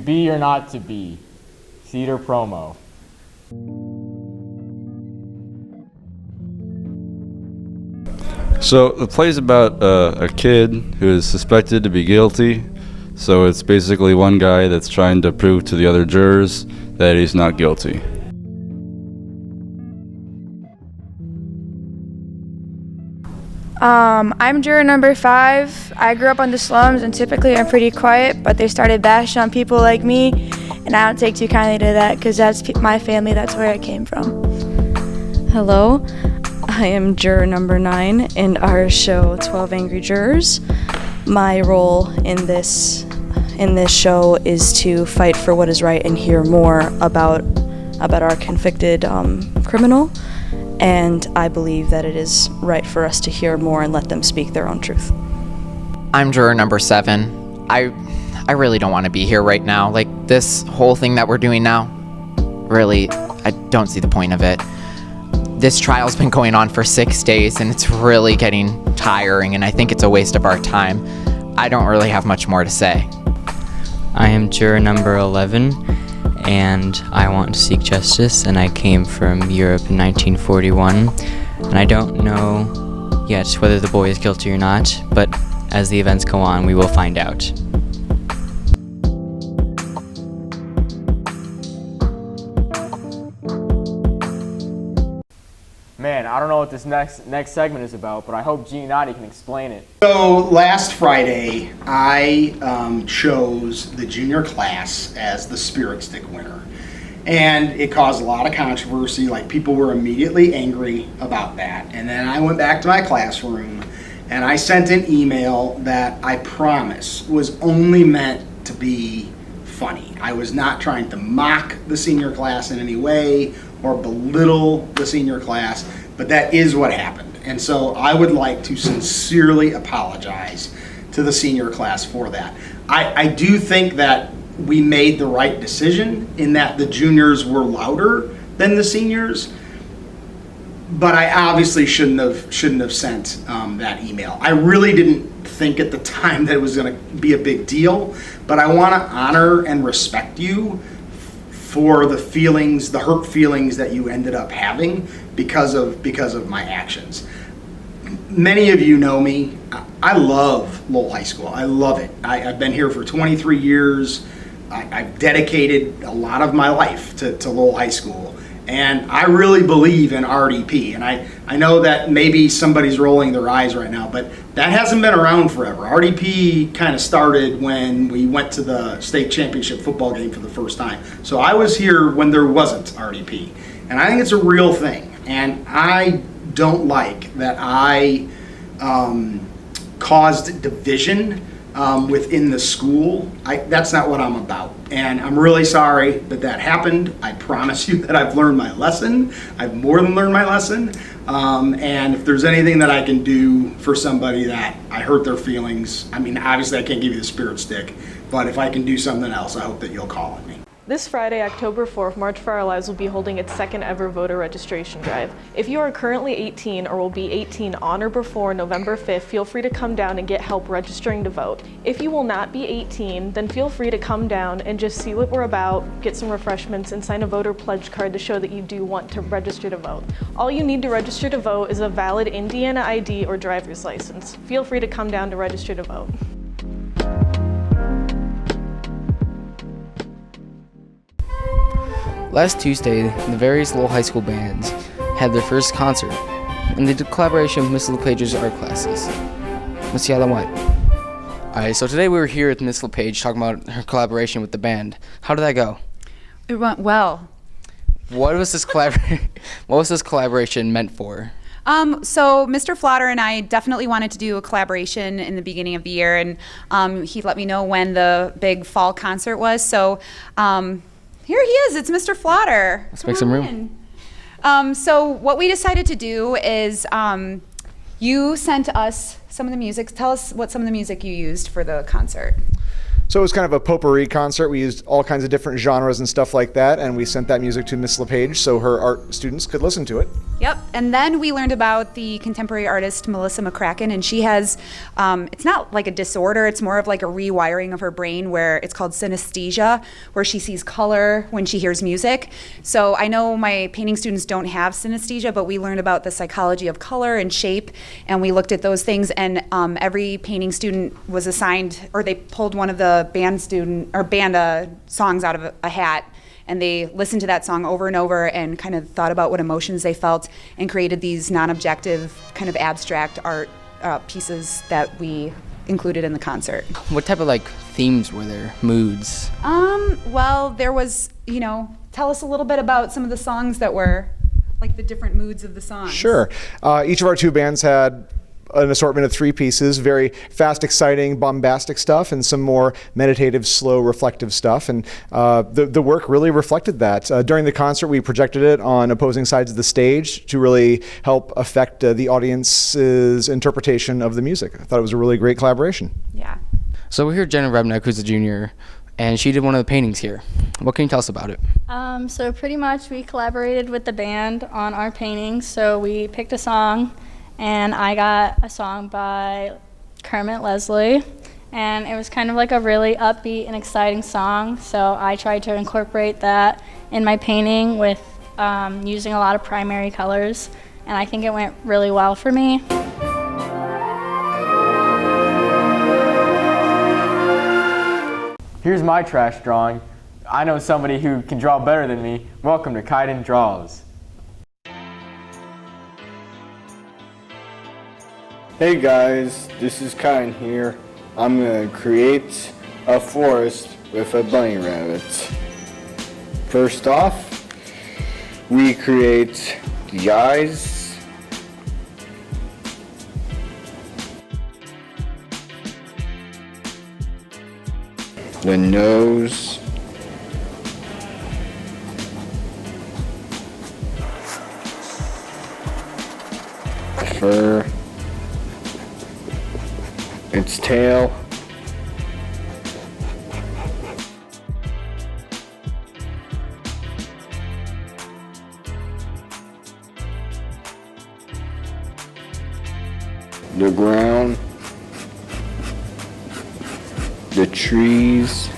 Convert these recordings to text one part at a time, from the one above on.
be or not to be? Theater promo. So the play's about a kid who is suspected to be guilty. So it's basically one guy that's trying to prove to the other jurors that he's not guilty. I'm juror number 5. I grew up on the slums and typically I'm pretty quiet, but they started bashing on people like me, and I don't take too kindly to that because that's my family, that's where I came from. Hello, I am juror number 9 in our show 12 Angry Jurors. My role in this show is to fight for what is right and hear more about our convicted criminal. And I believe that it is right for us to hear more and let them speak their own truth. I'm juror number 7. I really don't want to be here right now. Like, this whole thing that we're doing now, really, I don't see the point of it. This trial's been going on for 6 days, and it's really getting tiring, and I think it's a waste of our time. I don't really have much more to say. I am juror number 11. And I want to seek justice, and I came from Europe in 1941, and I don't know yet whether the boy is guilty or not, but as the events go on, we will find out. Man, I don't know what this next segment is about, but I hope Giannotti can explain it. So last Friday, I chose the junior class as the Spirit Stick winner. And it caused a lot of controversy, like people were immediately angry about that. And then I went back to my classroom and I sent an email that I promise was only meant to be funny. I was not trying to mock the senior class in any way or belittle the senior class, but that is what happened. And so I would like to sincerely apologize to the senior class for that. I do think that we made the right decision in that the juniors were louder than the seniors, but I obviously shouldn't have sent that email. I really didn't think at the time that it was going to be a big deal, but I want to honor and respect you for the feelings, the hurt feelings that you ended up having because of my actions. Many of you know me. I love Lowell High School. I love it. I've been here for 23 years. I've dedicated a lot of my life to Lowell High School. And I really believe in RDP. And I know that maybe somebody's rolling their eyes right now, but that hasn't been around forever. RDP kind of started when we went to the state championship football game for the first time. So I was here when there wasn't RDP. And I think it's a real thing. And I don't like that I caused division within the school. That's not what I'm about. And I'm really sorry that happened. I promise you that I've learned my lesson. I've more than learned my lesson. And if there's anything that I can do for somebody that I hurt their feelings, I mean, obviously I can't give you the Spirit Stick, but if I can do something else, I hope that you'll call on me. This Friday, October 4th, March for Our Lives will be holding its second ever voter registration drive. If you are currently 18 or will be 18 on or before November 5th, feel free to come down and get help registering to vote. If you will not be 18, then feel free to come down and just see what we're about, get some refreshments, and sign a voter pledge card to show that you do want to register to vote. All you need to register to vote is a valid Indiana ID or driver's license. Feel free to come down to register to vote. Last Tuesday, the various Lowell High School bands had their first concert, and they did a collaboration with Miss LePage's art classes. Miss Yala White. Alright, so today we were here with Miss LePage talking about her collaboration with the band. How did that go? It went well. What was this collaboration meant for? So Mr. Flotter and I definitely wanted to do a collaboration in the beginning of the year, and he let me know when the big fall concert was. So here he is. It's Mr. Flotter. Let's make some room. So what we decided to do is you sent us some of the music. Tell us what some of the music you used for the concert. So it was kind of a potpourri concert. We used all kinds of different genres and stuff like that, and we sent that music to Miss LePage so her art students could listen to it. Yep, and then we learned about the contemporary artist Melissa McCracken, and she has, it's not like a disorder, it's more of like a rewiring of her brain where it's called synesthesia, where she sees color when she hears music. So I know my painting students don't have synesthesia, but we learned about the psychology of color and shape, and we looked at those things, and every painting student was assigned, or they pulled one of the band songs out of a hat, and they listened to that song over and over and kind of thought about what emotions they felt and created these non-objective kind of abstract art pieces that we included in the concert. What type of like themes were there? Moods? Well, there was, tell us a little bit about some of the songs that were like the different moods of the songs. Sure. Each of our two bands had an assortment of 3 pieces, very fast, exciting, bombastic stuff, and some more meditative, slow, reflective stuff. And the work really reflected that. During the concert, we projected it on opposing sides of the stage to really help affect the audience's interpretation of the music. I thought it was a really great collaboration. Yeah. So we're here with Jenna Rebnick, who's a junior, and she did one of the paintings here. What can you tell us about it? So pretty much we collaborated with the band on our paintings. So we picked a song, and I got a song by Kermit Leslie, and it was kind of like a really upbeat and exciting song. So I tried to incorporate that in my painting with using a lot of primary colors, and I think it went really well for me. Here's my trash drawing. I know somebody who can draw better than me. Welcome to Kaiden Draws. Hey guys, this is Kaiden here. I'm gonna create a forest with a bunny rabbit. First off, we create the eyes, the nose, fur, its tail, the ground, the trees,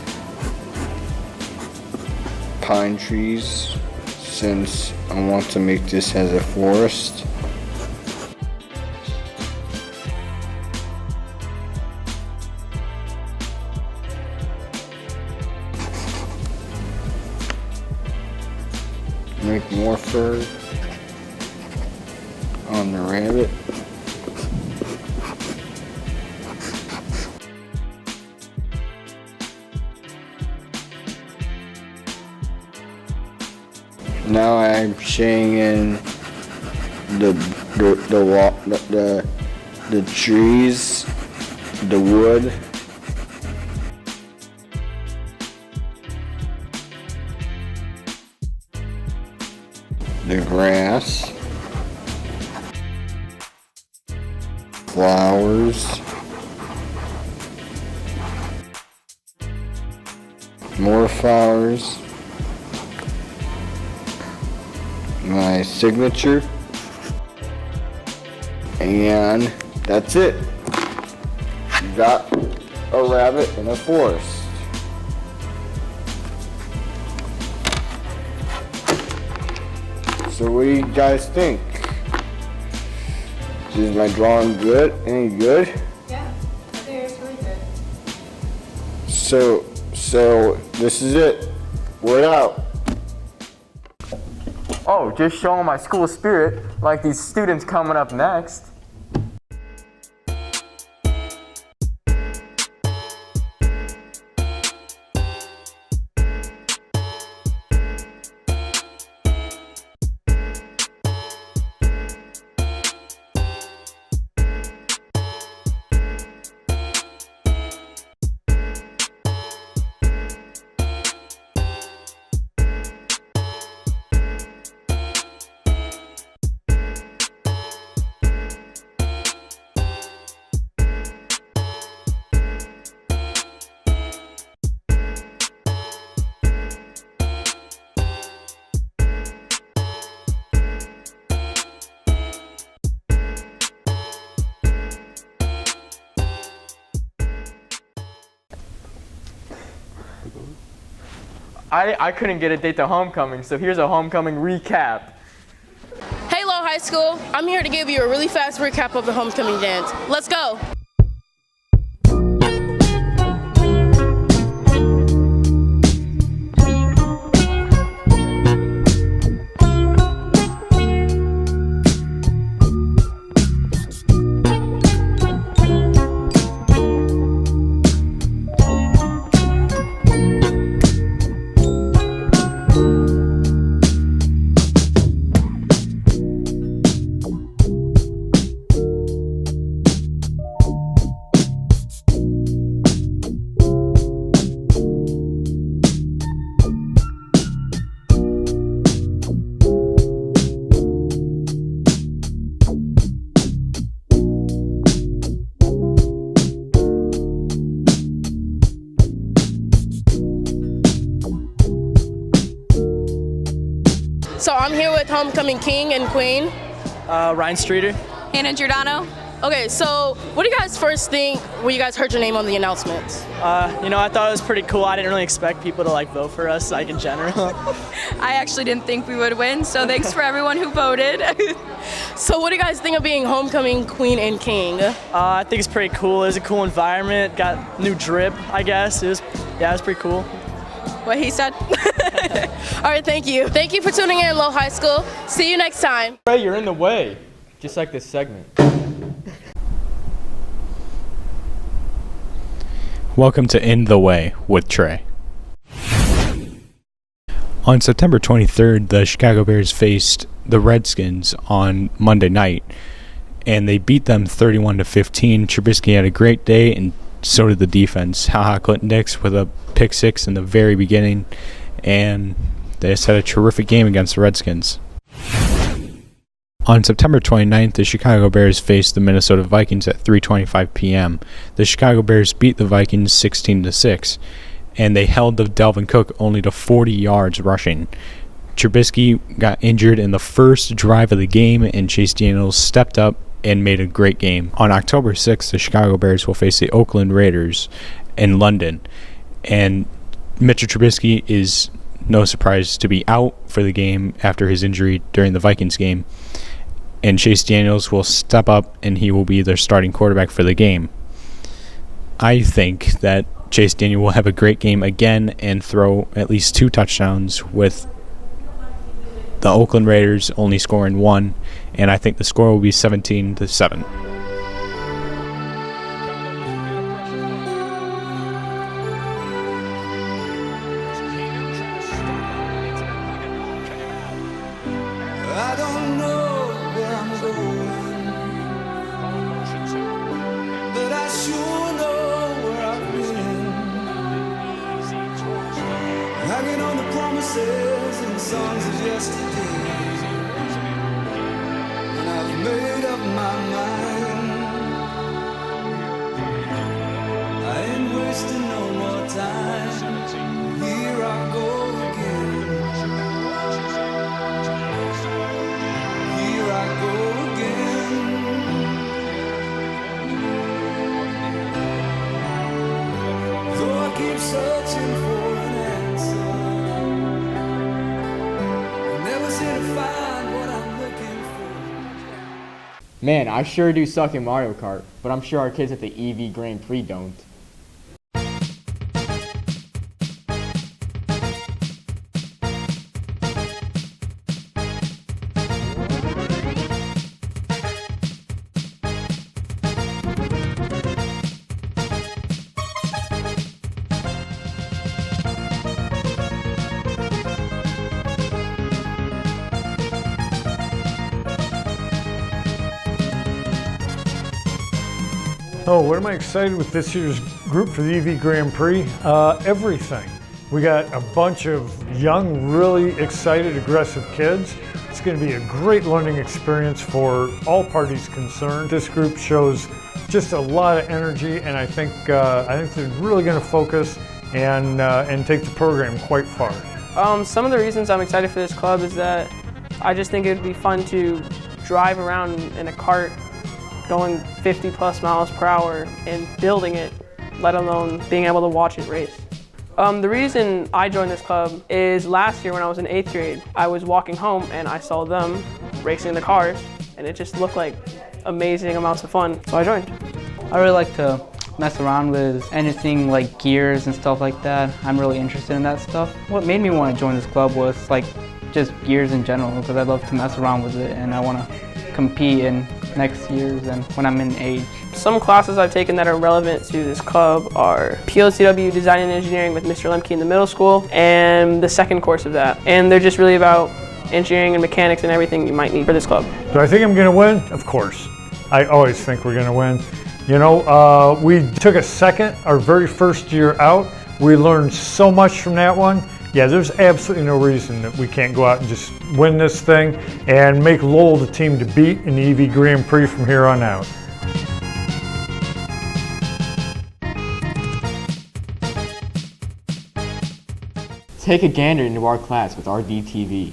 pine trees, since I want to make this as a forest. Make more fur on the rabbit. Now I'm shading in the trees, the wood. The grass, flowers, more flowers, my signature, and that's it. You got a rabbit in a forest. So what do you guys think? Is my drawing good? Any good? Yeah, I think it's really good. So this is it. Word out. Oh, just showing my school spirit like these students coming up next. I couldn't get a date to homecoming, so here's a homecoming recap. Hey, Low High School. I'm here to give you a really fast recap of the homecoming dance. Let's go. So I'm here with homecoming king and queen. Ryan Streeter. Hannah Giordano. Okay, so what do you guys first think when you guys heard your name on the announcements? I thought it was pretty cool. I didn't really expect people to vote for us, in general. I actually didn't think we would win, so thanks for everyone who voted. So what do you guys think of being homecoming queen and king? I think it's pretty cool. It was a cool environment. Got new drip, I guess. It was pretty cool. What he said. All right, thank you. Thank you for tuning in, Low High School. See you next time. Hey, you're in the way. Just like this segment. Welcome to In the Way with Trey. On September 23rd, the Chicago Bears faced the Redskins on Monday night, and they beat them 31-15. Trubisky had a great day, and so did the defense. Clinton Dix with a pick six in the very beginning, and they just had a terrific game against the Redskins. On September 29th, the Chicago Bears faced the Minnesota Vikings at 3:25 p.m. The Chicago Bears beat the Vikings 16-6, and they held the Dalvin Cook only to 40 yards rushing. Trubisky got injured in the first drive of the game, and Chase Daniels stepped up and made a great game. On October 6th, the Chicago Bears will face the Oakland Raiders in London, and Mitchell Trubisky is no surprise to be out for the game after his injury during the Vikings game. And Chase Daniels will step up, and he will be their starting quarterback for the game. I think that Chase Daniel will have a great game again and throw at least 2 touchdowns, with the Oakland Raiders only scoring 1, and I think the score will be 17-7. I don't know where I'm going, but I sure know where I've been. Hanging on the promises and songs of yesterday, and I've made up my mind. I ain't wasting no more time. Here I go again. Here I go again. Though I keep searching for an answer, I never seem to find what I'm looking for. Man, I sure do suck in Mario Kart, but I'm sure our kids at the EEV Grand Prix don't. Oh, what am I excited with this year's group for the EEV Grand Prix? Everything. We got a bunch of young, really excited, aggressive kids. It's going to be a great learning experience for all parties concerned. This group shows just a lot of energy, and I think they're really going to focus and take the program quite far. Some of the reasons I'm excited for this club is that I just think it would be fun to drive around in a cart going 50 plus miles per hour and building it, let alone being able to watch it race. The reason I joined this club is last year when I was in 8th grade, I was walking home and I saw them racing the cars, and it just looked like amazing amounts of fun, so I joined. I really like to mess around with anything like gears and stuff like that. I'm really interested in that stuff. What made me want to join this club was like just gears in general, because I love to mess around with it and I want to compete in next year's and when I'm in age. Some classes I've taken that are relevant to this club are PLCW Design and Engineering with Mr. Lemke in the middle school, and the second course of that. And they're just really about engineering and mechanics and everything you might need for this club. Do I think I'm going to win? Of course. I always think we're going to win. You know, we took a second our very first year out. We learned so much from that one. Yeah, there's absolutely no reason that we can't go out and just win this thing and make Lowell the team to beat in the EEV Grand Prix from here on out. Take a gander into our class with RDTV.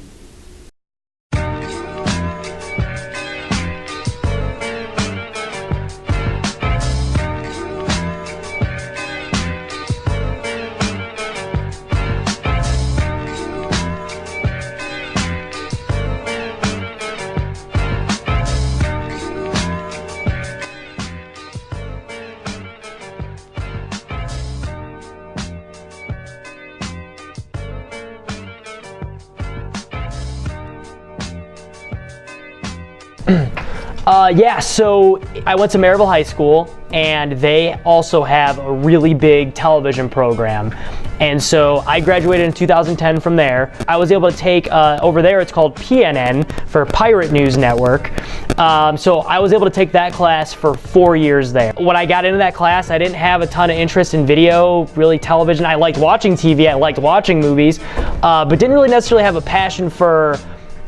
Yeah, so I went to Maryville High School, and they also have a really big television program. And so I graduated in 2010 from there. I was able to take, over there it's called PNN, for Pirate News Network. So I was able to take that class for 4 years there. When I got into that class, I didn't have a ton of interest in video, really television. I liked watching TV, I liked watching movies, but didn't really necessarily have a passion for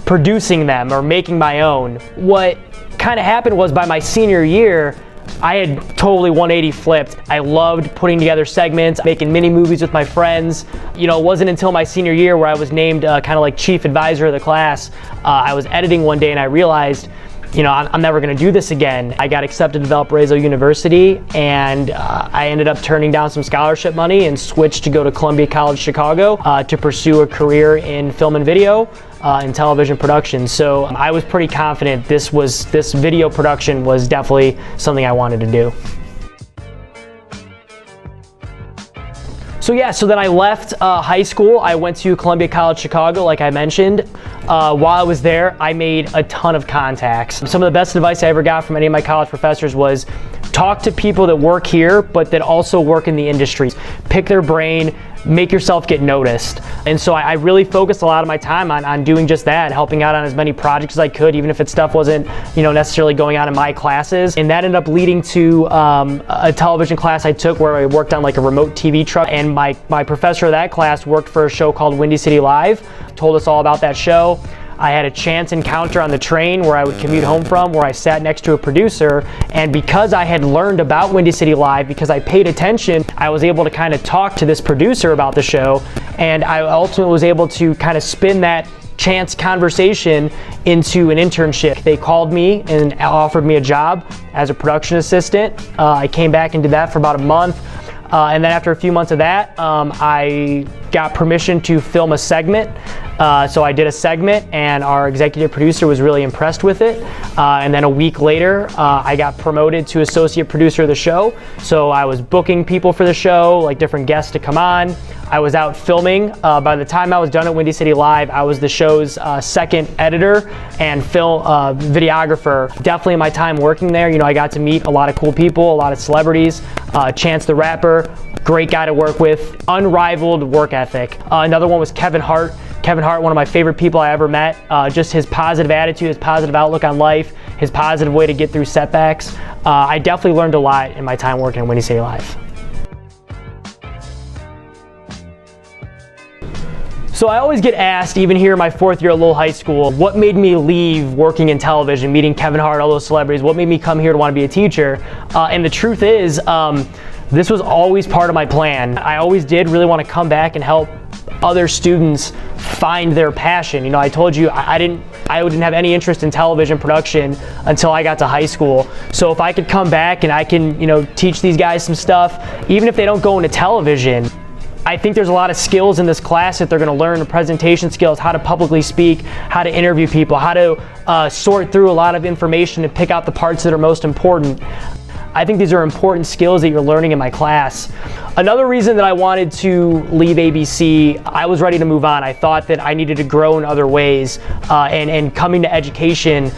producing them or making my own. What kind of happened was by my senior year, I had totally 180 flipped. I loved putting together segments, making mini movies with my friends. You know, it wasn't until my senior year where I was named kind of like chief advisor of the class. I was editing one day and I realized, you know, I'm never going to do this again. I got accepted to Valparaiso University, and I ended up turning down some scholarship money and switched to go to Columbia College Chicago to pursue a career in film and video and television production. So I was pretty confident this video production was definitely something I wanted to do. So yeah, so then I left high school. I went to Columbia College Chicago, like I mentioned. While I was there, I made a ton of contacts. Some of the best advice I ever got from any of my college professors was talk to people that work here, but that also work in the industry. Pick their brain, make yourself get noticed. And so I really focused a lot of my time on doing just that, helping out on as many projects as I could, even if stuff wasn't, you know, necessarily going on in my classes. And that ended up leading to a television class I took where I worked on like a remote TV truck. And my professor of that class worked for a show called Windy City Live, told us all about that show. I had a chance encounter on the train where I would commute home from, where I sat next to a producer, and because I had learned about Windy City Live, because I paid attention, I was able to kind of talk to this producer about the show, and I ultimately was able to kind of spin that chance conversation into an internship. They called me and offered me a job as a production assistant. I came back and did that for about a month. And then after a few months of that, I got permission to film a segment. So I did a segment, and our executive producer was really impressed with it. And then a week later, I got promoted to associate producer of the show. So I was booking people for the show, like different guests to come on. I was out filming. By the time I was done at Windy City Live, I was the show's second editor and film videographer. Definitely my time working there, you know, I got to meet a lot of cool people, a lot of celebrities. Chance the Rapper, great guy to work with, unrivaled work ethic. Another one was Kevin Hart. Kevin Hart, one of my favorite people I ever met. Just his positive attitude, his positive outlook on life, his positive way to get through setbacks. I definitely learned a lot in my time working at Windy City Live. So I always get asked, even here in my 4th year at Lowell High School, what made me leave working in television, meeting Kevin Hart, all those celebrities, what made me come here to want to be a teacher? And the truth is, this was always part of my plan. I always did really want to come back and help other students find their passion. You know, I told you I didn't have any interest in television production until I got to high school. So if I could come back and I can, you know, teach these guys some stuff, even if they don't go into television, I think there's a lot of skills in this class that they're going to learn, presentation skills, how to publicly speak, how to interview people, how to sort through a lot of information and pick out the parts that are most important. I think these are important skills that you're learning in my class. Another reason that I wanted to leave ABC, I was ready to move on. I thought that I needed to grow in other ways, and coming to education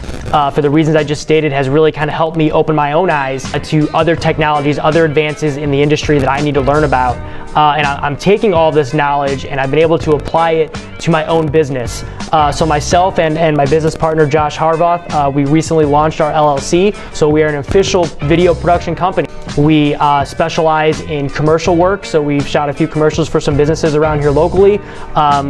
for the reasons I just stated has really kind of helped me open my own eyes to other technologies, other advances in the industry that I need to learn about. And I'm taking all this knowledge and I've been able to apply it to my own business. So myself and my business partner Josh Harvath, we recently launched our LLC. So we are an official video production company. We specialize in commercial work, so we've shot a few commercials for some businesses around here locally.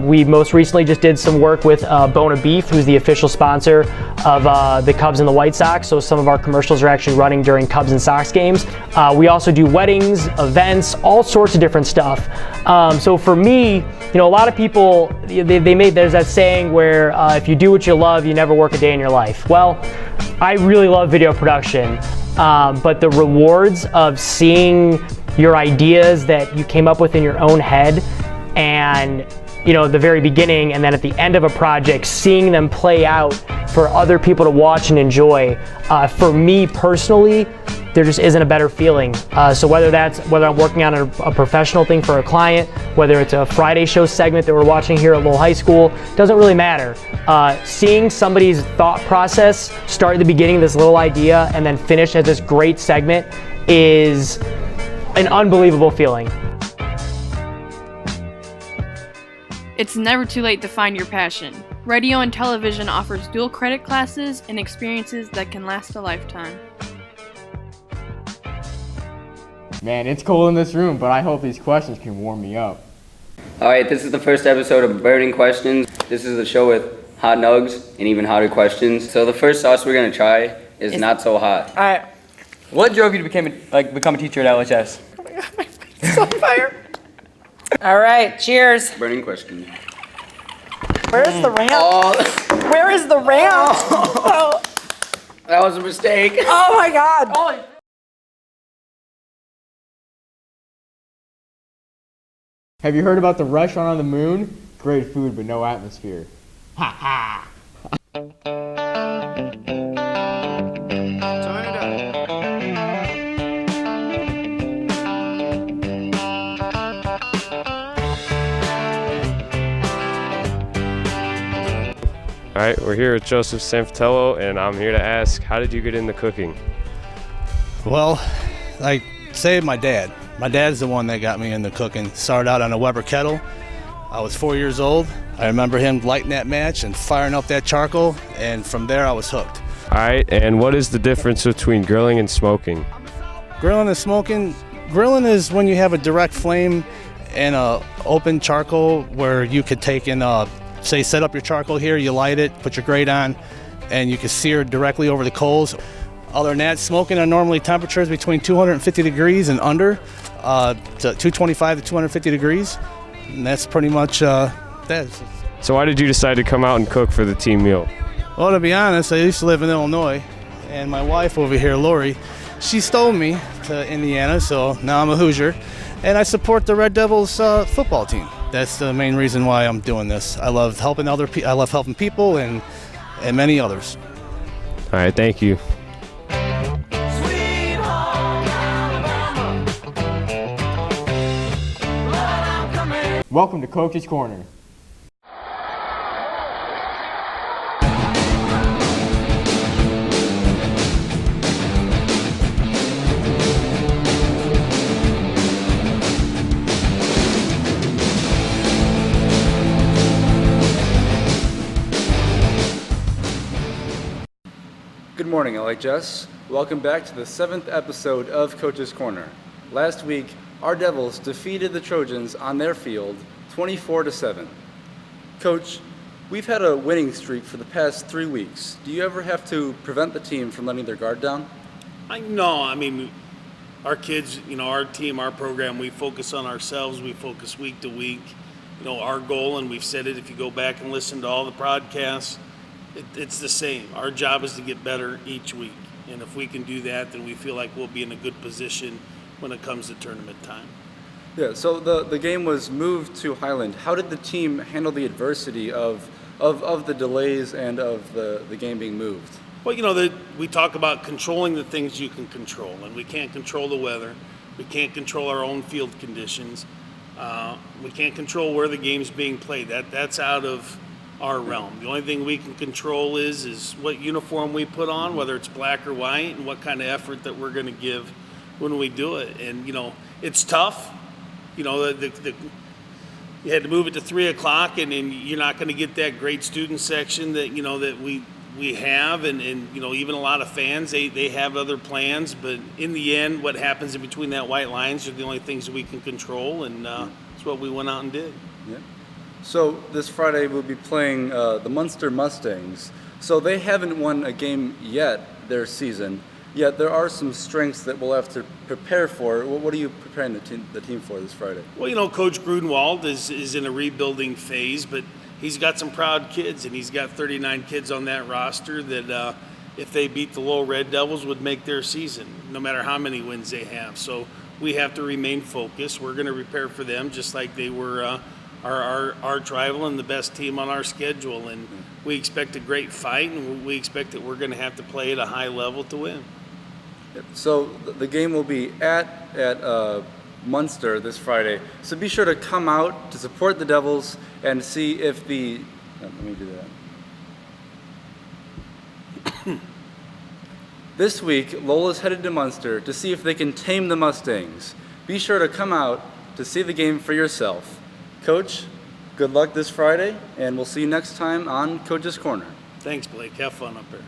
We most recently just did some work with Bona Beef, who's the official sponsor of the Cubs and the White Sox, so some of our commercials are actually running during Cubs and Sox games. We also do weddings, events, all sorts of different stuff. So for me, a lot of people, there's that saying where if you do what you love, you never work a day in your life. Well, I really love video production. But the rewards of seeing your ideas that you came up with in your own head and, the very beginning and then at the end of a project, seeing them play out for other people to watch and enjoy, for me personally, there just isn't a better feeling. So whether I'm working on a professional thing for a client, whether it's a Friday show segment that we're watching here at Lowell High School, doesn't really matter. Seeing somebody's thought process start at the beginning of this little idea and then finish as this great segment is an unbelievable feeling. It's never too late to find your passion. Radio and television offers dual credit classes and experiences that can last a lifetime. Man, it's cold in this room, but I hope these questions can warm me up. Alright, this is the first episode of Burning Questions. This is the show with hot nugs and even hotter questions. So the first sauce we're gonna try is not so hot. Alright, what drove you to become a teacher at LHS? Oh my god, my face is on fire. Alright, cheers. Burning question. Where's the ramp? Oh. Where is the ramp? Oh. That was a mistake. Oh my god. Oh. Have you heard about the restaurant on the moon? Great food, but no atmosphere. Ha ha! All right, we're here with Joseph Santel, and I'm here to ask, how did you get into cooking? Well, I say my dad. My dad's the one that got me into cooking. Started out on a Weber kettle. I was 4 years old. I remember him lighting that match and firing up that charcoal, and from there I was hooked. All right, and what is the difference between grilling and smoking? Grilling and smoking. Grilling is when you have a direct flame and a open charcoal where you could take in say set up your charcoal here, you light it, put your grate on, and you can sear directly over the coals. Other than that, smoking are normally temperatures between 250 degrees and under, to 225 to 250 degrees, and that's pretty much that. So why did you decide to come out and cook for the team meal? Well, to be honest, I used to live in Illinois, and my wife over here, Lori, she stole me to Indiana, so now I'm a Hoosier, and I support the Red Devils football team. That's the main reason why I'm doing this. I love helping I love helping people and many others. All right, thank you. Welcome to Coach's Corner. Good morning, LHS. Welcome back to the 7th episode of Coach's Corner. Last week, our Devils defeated the Trojans on their field 24-7. Coach, we've had a winning streak for the past 3 weeks. Do you ever have to prevent the team from letting their guard down? No, I mean, our kids, our team, our program, we focus on ourselves. We focus week to week. Our goal, and we've said it if you go back and listen to all the podcasts, it's the same. Our job is to get better each week. And if we can do that, then we feel like we'll be in a good position when it comes to tournament time. Yeah, so the game was moved to Highland. How did the team handle the adversity of the delays and of the game being moved? Well, we talk about controlling the things you can control, and we can't control the weather. We can't control our own field conditions. We can't control where the game's being played. That's out of our realm. The only thing we can control is what uniform we put on, whether it's black or white, and what kind of effort that we're going to give when we do it. And it's tough. You had to move it to 3 o'clock, and you're not going to get that great student section that that we have, and even a lot of fans, they have other plans. But in the end, what happens in between that white lines are the only things that we can control, and that's what we went out and did. Yeah. So this Friday we'll be playing the Munster Mustangs. So they haven't won a game yet their season. Yet there are some strengths that we'll have to prepare for. What are you preparing the team for this Friday? Well, Coach Grunwald is in a rebuilding phase, but he's got some proud kids, and he's got 39 kids on that roster that if they beat the Lowell Red Devils would make their season, no matter how many wins they have. So we have to remain focused. We're going to prepare for them just like they were our rival and the best team on our schedule. And we expect a great fight, and we expect that we're going to have to play at a high level to win. So the game will be at Munster this Friday. So be sure to come out to support the Devils and see if let me do that. This week, Lowell is headed to Munster to see if they can tame the Mustangs. Be sure to come out to see the game for yourself. Coach, good luck this Friday, and we'll see you next time on Coach's Corner. Thanks, Blake. Have fun up there.